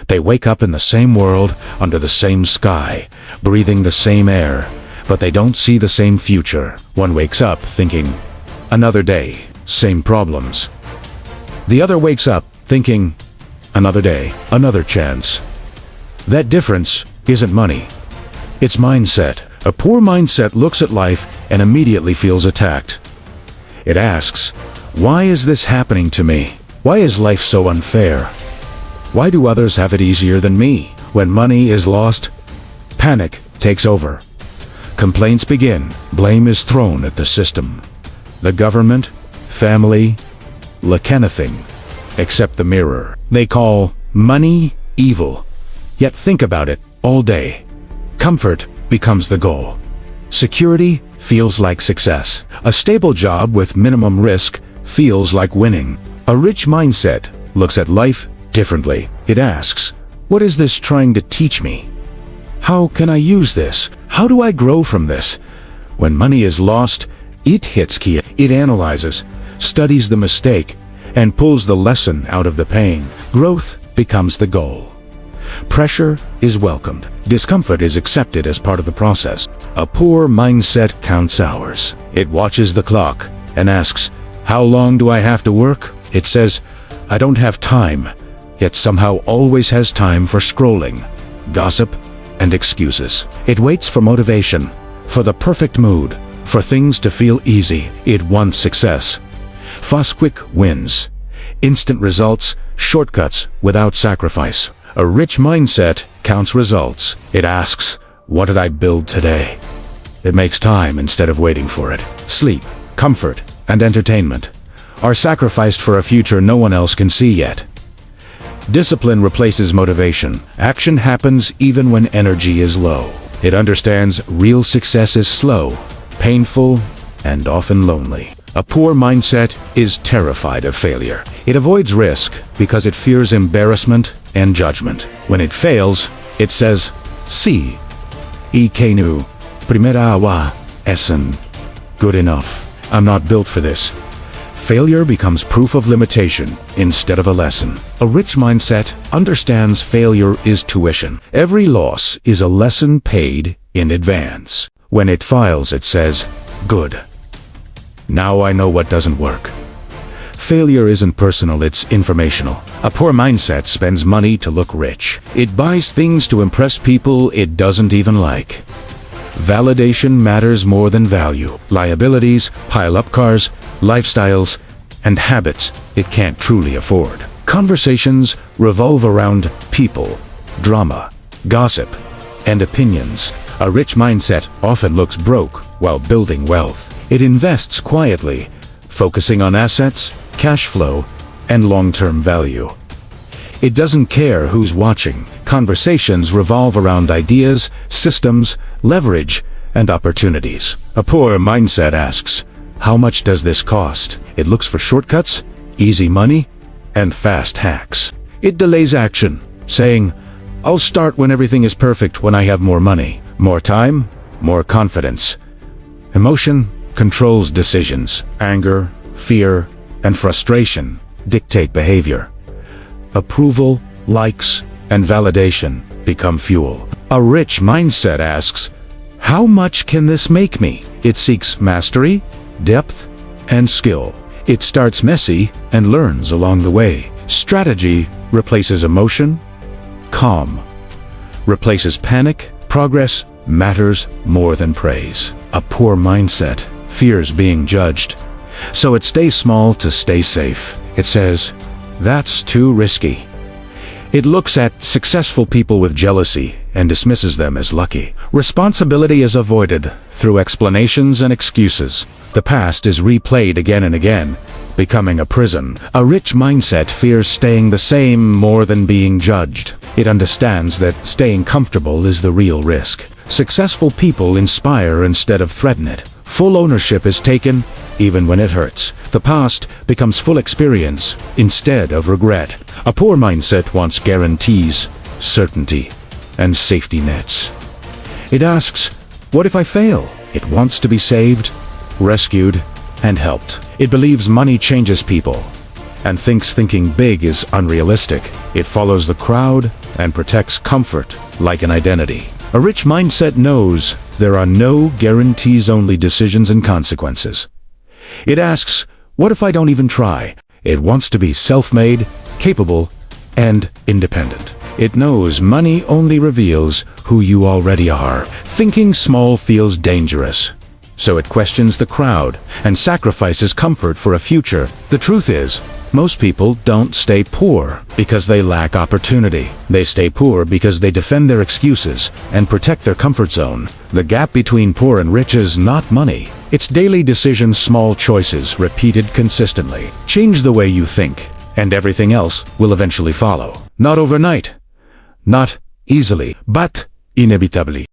They wake up in the same world, under the same sky, breathing the same air, but they don't see the same future. One wakes up thinking, another day, same problems. The other wakes up thinking, another day, another chance. That difference isn't money. It's mindset. A poor mindset looks at life and immediately feels attacked. It asks, why is this happening to me? Why is life so unfair? Why do others have it easier than me? When money is lost, panic takes over. Complaints begin. Blame is thrown at the system. The government, family, like anything, except the mirror. They call money evil. Yet think about it all day. Comfort becomes the goal. Security feels like success. A stable job with minimum risk feels like winning. A rich mindset looks at life differently. It asks, what is this trying to teach me? How can I use this? How do I grow from this? When money is lost, it hits key. It analyzes, studies the mistake, and pulls the lesson out of the pain. Growth becomes the goal. Pressure is welcomed. Discomfort is accepted as part of the process. A poor mindset counts hours. It watches the clock and asks, how long do I have to work? It says, I don't have time, yet somehow always has time for scrolling, gossip, and excuses. It waits for motivation, for the perfect mood, for things to feel easy. It wants success. Fast quick wins. Instant results, shortcuts without sacrifice. A rich mindset counts results. It asks, what did I build today? It makes time instead of waiting for it. Sleep, comfort, and entertainment are sacrificed for a future no one else can see yet. Discipline replaces motivation. Action happens even when energy is low. It understands real success is slow, painful, and often lonely. A poor mindset is terrified of failure. It avoids risk because it fears embarrassment and judgment. When it fails, it says, "Si, ikenu, primera awa, essen." Good enough. I'm not built for this. Failure becomes proof of limitation instead of a lesson. A rich mindset understands failure is tuition. Every loss is a lesson paid in advance. When it files, it says, good. Now I know what doesn't work. Failure isn't personal, it's informational. A poor mindset spends money to look rich. It buys things to impress people it doesn't even like. Validation matters more than value. Liabilities pile up cars, lifestyles, and habits it can't truly afford. Conversations revolve around people, drama, gossip, and opinions. A rich mindset often looks broke while building wealth. It invests quietly, focusing on assets, cash flow, and long-term value. It doesn't care who's watching. Conversations revolve around ideas, systems, leverage, and opportunities. A poor mindset asks, how much does this cost? It looks for shortcuts, easy money, and fast hacks. It delays action, saying, I'll start when everything is perfect, when I have more money, more time, more confidence. Emotion controls decisions. Anger, fear, and frustration dictate behavior. Approval, likes, and validation become fuel. A rich mindset asks, how much can this make me? It seeks mastery, depth, and skill. It starts messy and learns along the way. Strategy replaces emotion. Calm replaces panic. Progress matters more than praise. A poor mindset fears being judged, so it stays small to stay safe. It says, that's too risky. It looks at successful people with jealousy and dismisses them as lucky. Responsibility is avoided through explanations and excuses. The past is replayed again and again, becoming a prison. A rich mindset fears staying the same more than being judged. It understands that staying comfortable is the real risk. Successful people inspire instead of threaten it. Full ownership is taken even when it hurts. The past becomes full experience instead of regret. A poor mindset wants guarantees, certainty, and safety nets. It asks, what if I fail? It wants to be saved, rescued, and helped. It believes money changes people and thinks thinking big is unrealistic. It follows the crowd and protects comfort like an identity. A rich mindset knows there are no guarantees, only decisions and consequences. It asks, what if I don't even try? It wants to be self-made, capable, and independent. It knows money only reveals who you already are. Thinking small feels dangerous, so it questions the crowd and sacrifices comfort for a future. The truth is, most people don't stay poor because they lack opportunity. They stay poor because they defend their excuses and protect their comfort zone. The gap between poor and rich is not money. It's daily decisions, small choices, repeated consistently. Change the way you think, and everything else will eventually follow. Not overnight, not easily, but inevitably.